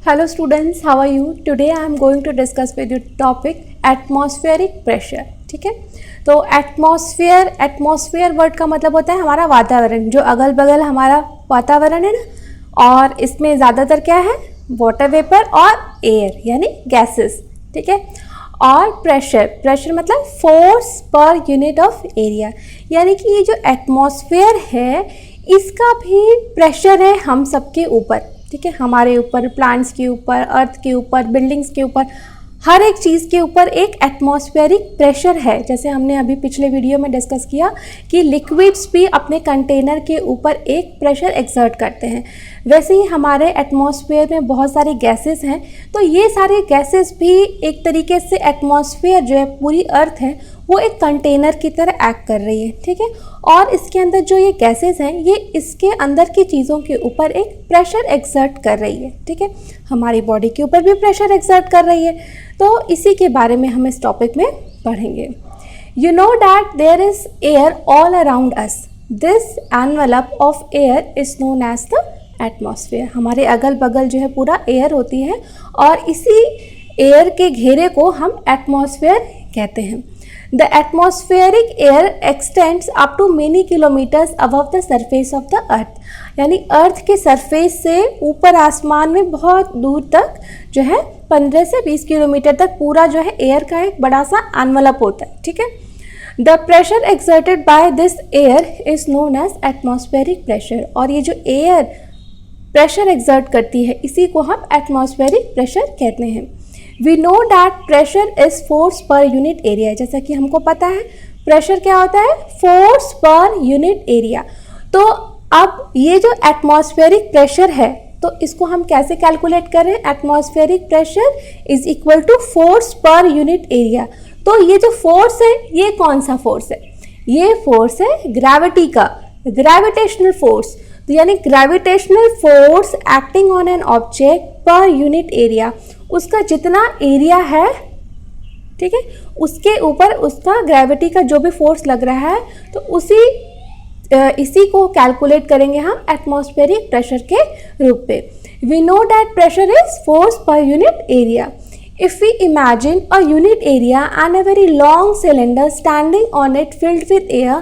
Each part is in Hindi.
Hello students, how are you? Today I am going to discuss with you topic atmospheric pressure. ठीक है, तो एटमॉस्फेयर वर्ड का मतलब होता है हमारा वातावरण, जो अगल बगल हमारा वातावरण है ना, और इसमें ज़्यादातर क्या है, वाटर वेपर और एयर यानी गैसेस. ठीक है, और प्रेशर मतलब force per unit of area, यानी कि ये जो एटमॉस्फेयर है इसका भी प्रेशर है हम सबके ऊपर. ठीक है, हमारे ऊपर, प्लांट्स के ऊपर, अर्थ के ऊपर, बिल्डिंग्स के ऊपर, हर एक चीज़ के ऊपर एक एटमॉस्फेरिक प्रेशर है. जैसे हमने अभी पिछले वीडियो में डिस्कस किया कि लिक्विड्स भी अपने कंटेनर के ऊपर एक प्रेशर एक्सर्ट करते हैं, वैसे ही हमारे एटमॉस्फेयर में बहुत सारी गैसेस हैं. तो ये सारे गैसेस भी एक तरीके से एटमॉस्फेयर जो है, पूरी अर्थ है, वो एक कंटेनर की तरह एक्ट कर रही है. ठीक है, और इसके अंदर जो ये गैसेस हैं ये इसके अंदर की चीज़ों के ऊपर एक प्रेशर एक्सर्ट कर रही है. ठीक है, हमारी बॉडी के ऊपर भी प्रेशर एक्सर्ट कर रही है. तो इसी के बारे में हम इस टॉपिक में पढ़ेंगे. You know that there is air all around us. This envelope of air is known as the atmosphere. हमारे अगल बगल जो है पूरा एयर होती है, और इसी एयर के घेरे को हम एटमॉस्फेयर कहते हैं. The atmospheric air extends up to many kilometers above the surface of the earth. यानी अर्थ के सरफेस से ऊपर आसमान में बहुत दूर तक जो है 15 से 20 किलोमीटर तक पूरा जो है एयर का एक बड़ा सा एनवलप होता है. ठीक है, the pressure exerted by this air is known as atmospheric pressure. और ये जो एयर प्रेशर एक्सर्ट करती है इसी को हम एटमॉस्फेरिक प्रेशर कहते हैं. We know that pressure is force per unit area. जैसा कि हमको पता है प्रेशर क्या होता है, फोर्स पर यूनिट एरिया. तो अब ये जो एटमॉस्फेरिक प्रेशर है तो इसको हम कैसे कैलकुलेट करें. Atmospheric pressure is equal to force per unit area. तो ये जो फोर्स है ये कौन सा फोर्स है, ये फोर्स है ग्रेविटी का, ग्रेविटेशनल फोर्स. तो यानी gravitational force acting on an object पर यूनिट एरिया, उसका जितना एरिया है, ठीक है, उसके ऊपर उसका ग्रेविटी का जो भी फोर्स लग रहा है, तो इसी को कैलकुलेट करेंगे हम एटमॉस्फेरिक प्रेशर के रूप पे. We know that pressure is force per unit area. If we imagine a unit area and a very long cylinder standing on it filled with air,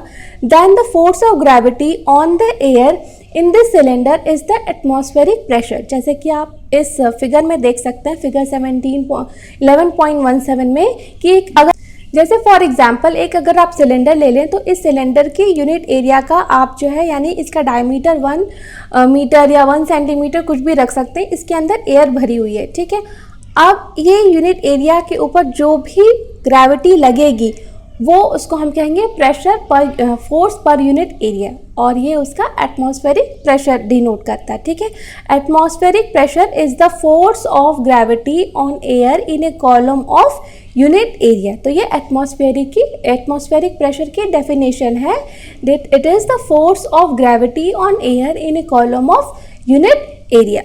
then the force of gravity on the air in this cylinder is the atmospheric pressure. जैसे कि आप इस फिगर में देख सकते हैं, फिगर 11.17 में, कि एक अगर जैसे फॉर एग्जांपल एक अगर आप सिलेंडर ले लें तो इस सिलेंडर की यूनिट एरिया का आप जो है यानी इसका डायमीटर 1 मीटर या 1 सेंटीमीटर कुछ भी रख सकते हैं. इसके अंदर एयर भरी हुई है. ठीक है, अब ये यूनिट एरिया के ऊपर जो भी ग्रेविटी लगेगी वो उसको हम कहेंगे प्रेशर पर, फोर्स पर यूनिट एरिया, और ये उसका एटमॉस्फेरिक प्रेशर डिनोट करता है. ठीक है, atmospheric pressure is the force of gravity on air in a column of unit area. तो ये एटमॉस्फेरिक प्रेशर की डेफिनेशन है. It is the force of gravity on air in a column of unit area.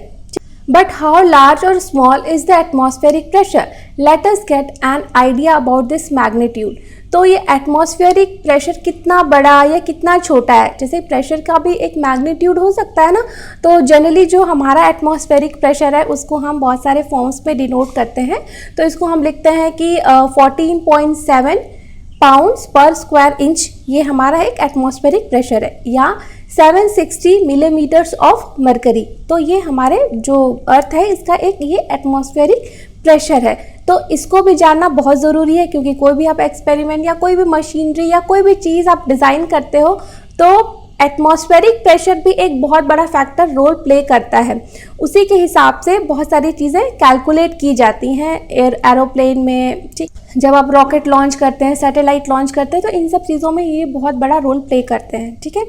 But how large or small is the atmospheric pressure? Let us get an idea about this magnitude. तो ये एटमॉस्फेरिक प्रेशर कितना बड़ा या कितना छोटा है. जैसे प्रेशर का भी एक मैग्नीट्यूड हो सकता है ना, तो जनरली जो हमारा एटमॉस्फेरिक प्रेशर है उसको हम बहुत सारे फॉर्म्स में डिनोट करते हैं. तो इसको हम लिखते हैं कि 14.7 पाउंड्स पर स्क्वायर इंच, ये हमारा एक एटमॉस्फेरिक प्रेशर है, या 760 मिलीमीटर्स ऑफ मरकरी. तो ये हमारे जो अर्थ है इसका एक ये एटमॉस्फेरिक प्रेशर है. तो इसको भी जानना बहुत ज़रूरी है, क्योंकि कोई भी आप एक्सपेरिमेंट या कोई भी मशीनरी या कोई भी चीज़ आप डिज़ाइन करते हो तो एटमॉस्फेरिक प्रेशर भी एक बहुत बड़ा फैक्टर रोल प्ले करता है. उसी के हिसाब से बहुत सारी चीज़ें कैलकुलेट की जाती हैं एरोप्लेन में. ठीक, जब आप रॉकेट लॉन्च करते हैं, सैटेलाइट लॉन्च करते हैं, तो इन सब चीज़ों में ये बहुत बड़ा रोल प्ले करते हैं. ठीक है,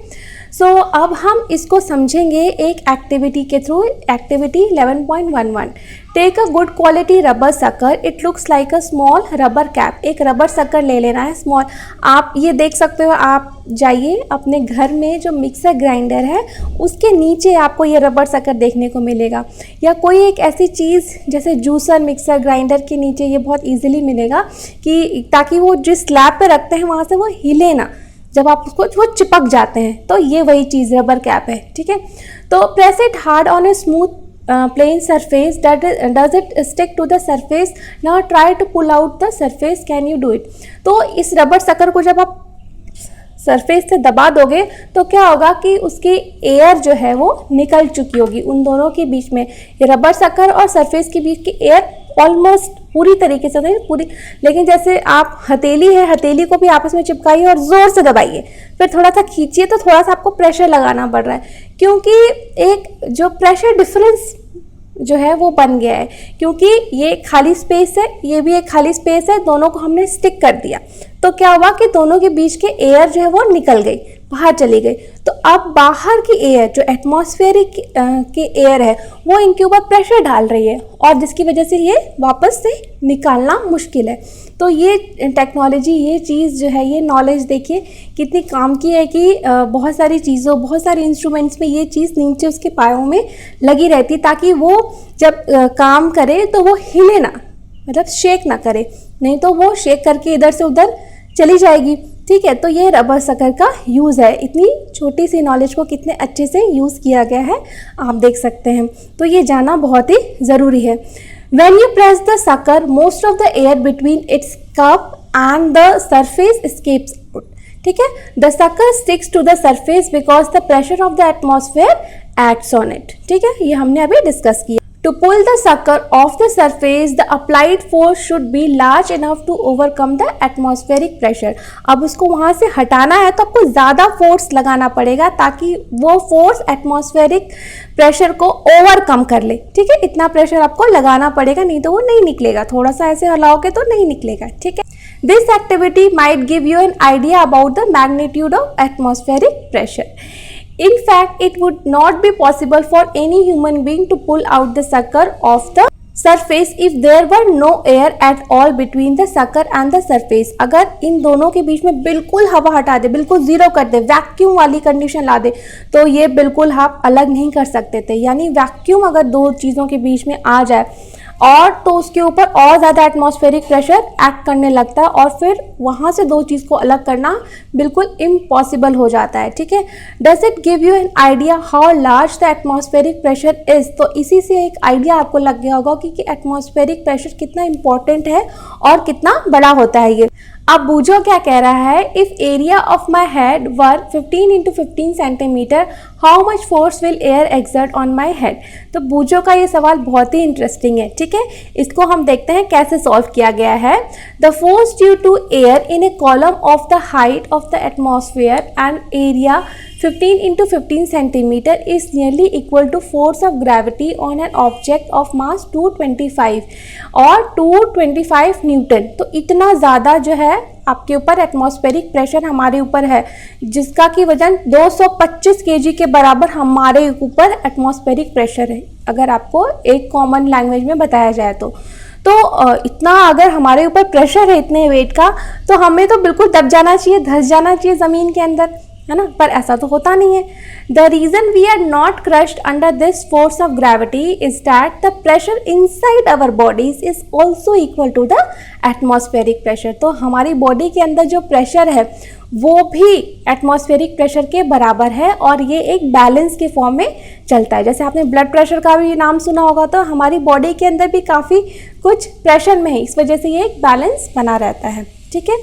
सो अब हम इसको समझेंगे एक एक्टिविटी के थ्रू. Activity 11.11. Take a good quality rubber sucker, it looks like a small rubber cap. एक रबर सकर ले लेना है स्मॉल. आप ये देख सकते हो, आप जाइए अपने घर में जो मिक्सर ग्राइंडर है उसके नीचे आपको ये रबर सकर देखने को मिलेगा, या कोई एक ऐसी चीज़ जैसे जूसर मिक्सर ग्राइंडर के नीचे ये बहुत ईजिली मिलेगा, कि ताकि वो जिस स्लैब पे रखते हैं वहाँ से वो हिले ना, जब आप उसको वो चिपक जाते हैं. तो ये वही चीज़ रबर कैप है. ठीक है, तो press it hard on a smooth plain surface, does it stick to the surface? Now try to pull out the surface, can you do it? तो इस रबर सकर को जब आप सरफेस से दबा दोगे तो क्या होगा कि उसकी एयर जो है वो निकल चुकी होगी उन दोनों के बीच में। ये रबर सकर और सरफेस के बीच की एयर ऑलमोस्ट पूरी तरीके से नहीं पूरी, लेकिन जैसे आप हथेली है, हथेली को भी आपस में चिपकाइए और ज़ोर से दबाइए, फिर थोड़ा सा खींचिए तो थोड़ा सा आपको प्रेशर लगाना पड़ रहा है, क्योंकि एक जो प्रेशर डिफरेंस जो है वो बन गया है, क्योंकि ये खाली स्पेस है, ये भी एक खाली स्पेस है, दोनों को हमने स्टिक कर दिया तो क्या हुआ कि दोनों के बीच के एयर जो है वो निकल गई, बाहर चली गई। तो अब बाहर की एयर जो एटमॉस्फेरिक की एयर है वो इनके ऊपर प्रेशर डाल रही है और जिसकी वजह से ये वापस से निकालना मुश्किल है। तो ये टेक्नोलॉजी, ये चीज़ जो है, ये नॉलेज देखिए कितनी काम की है कि बहुत सारी चीज़ों, बहुत सारे इंस्ट्रूमेंट्स में ये चीज़ नीचे उसके पायों में लगी रहती ताकि वो जब काम करे तो वो हिले ना, मतलब शेक ना करे, नहीं तो वो शेक करके इधर से उधर चली जाएगी। ठीक है, तो ये रबर सकर का यूज़ है। इतनी छोटी सी नॉलेज को कितने अच्छे से यूज़ किया गया है आप देख सकते हैं, तो ये जानना बहुत ही ज़रूरी है। When you press the sucker, most of the air between its cup and the surface escapes out. ठीक है, the sucker sticks to the surface because the pressure of the atmosphere acts on it. ठीक है, ये हमने अभी डिस्कस किया। To pull the sucker off the surface, the applied force should be large enough to overcome the atmospheric pressure. अब उसको वहाँ से हटाना है तो आपको ज़्यादा फोर्स लगाना पड़ेगा ताकि वो फोर्स एटमॉस्फेरिक प्रेशर को ओवरकम कर ले। ठीक है, इतना प्रेशर आपको लगाना पड़ेगा, नहीं तो वो नहीं निकलेगा, थोड़ा सा ऐसे हिलाओगे तो नहीं निकलेगा। ठीक है, this activity might give you an idea about the magnitude of atmospheric pressure. In fact, it would not be possible for any human being to pull out the sucker off the surface if there were no air at all between the sucker and the surface. अगर इन दोनों के बीच में बिल्कुल हवा हटा दे, बिल्कुल ज़ीरो कर दे, वैक्यूम वाली कंडीशन ला दे, तो ये बिल्कुल आप अलग नहीं कर सकते थे। यानी वैक्यूम अगर दो चीज़ों के बीच में आ जाए और तो उसके ऊपर और ज़्यादा एटमॉस्फेरिक प्रेशर एक्ट करने लगता है और फिर वहाँ से दो चीज़ को अलग करना बिल्कुल इम्पॉसिबल हो जाता है। ठीक है, does it give you an idea how large the atmospheric pressure is? तो इसी से एक आइडिया आपको लग गया होगा कि एटमॉस्फेरिक प्रेशर कितना इंपॉर्टेंट है और कितना बड़ा होता है ये। अब बूझो क्या कह रहा है, if area of my head were 15 × 15 centimetre how much force will air exert on my head? तो बूझो का ये सवाल बहुत ही इंटरेस्टिंग है। ठीक है, इसको हम देखते हैं कैसे सॉल्व किया गया है। The force due to air in a column of the height of the atmosphere and area 15 × 15 centimetre is nearly equal to force of gravity on an object of mass 225 और 225 न्यूटन। तो इतना ज़्यादा जो है आपके ऊपर एटमॉस्फेरिक प्रेशर हमारे ऊपर है, जिसका कि वजन 225 kg के बराबर हमारे ऊपर एटमॉस्फेरिक प्रेशर है, अगर आपको एक कॉमन लैंग्वेज में बताया जाए तो इतना अगर हमारे ऊपर प्रेशर है इतने वेट का, तो हमें तो बिल्कुल दब जाना चाहिए, धंस जाना चाहिए ज़मीन के अंदर, है ना, पर ऐसा तो होता नहीं है। The reason we are not crushed under this force of gravity is that the pressure inside our bodies is also equal to the atmospheric pressure. तो हमारी बॉडी के अंदर जो प्रेशर है वो भी एटमॉस्फेरिक प्रेशर के बराबर है और ये एक बैलेंस के फॉर्म में चलता है। जैसे आपने ब्लड प्रेशर का भी नाम सुना होगा, तो हमारी बॉडी के अंदर भी काफ़ी कुछ प्रेशर में है, इस वजह से ये एक बैलेंस बना रहता है। ठीक है,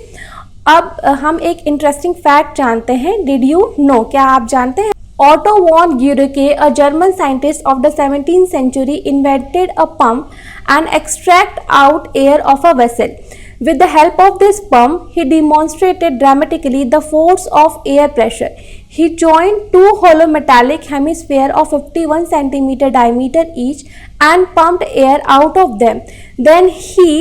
अब हम एक इंटरेस्टिंग फैक्ट जानते हैं। डिड यू नो, क्या आप जानते हैं? Otto von Guericke, a German scientist of the 17th century, invented a pump and extract out air of a vessel. With the help of this pump, he demonstrated dramatically the force of air pressure. He joined two hollow metallic hemispheres of 51 centimeter diameter each and pumped air out of them. Then he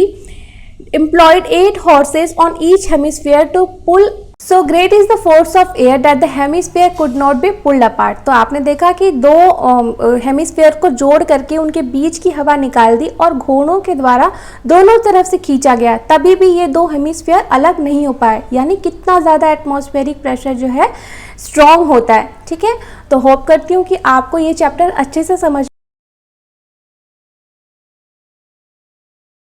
employed 8 horses on each hemisphere to pull. So great is the force of air that the hemisphere could not be pulled apart. तो आपने देखा कि दो हेमिस्फीयर को जोड़ करके उनके बीच की हवा निकाल दी और घोड़ों के द्वारा दोनों तरफ से खींचा गया, तभी भी ये दो हेमिस्फीयर अलग नहीं हो पाए। यानी कितना ज़्यादा एटमॉस्फेरिक प्रेशर जो है स्ट्रॉन्ग होता है। ठीक है, तो होप करती हूँ कि आपको ये चैप्टर अच्छे से समझ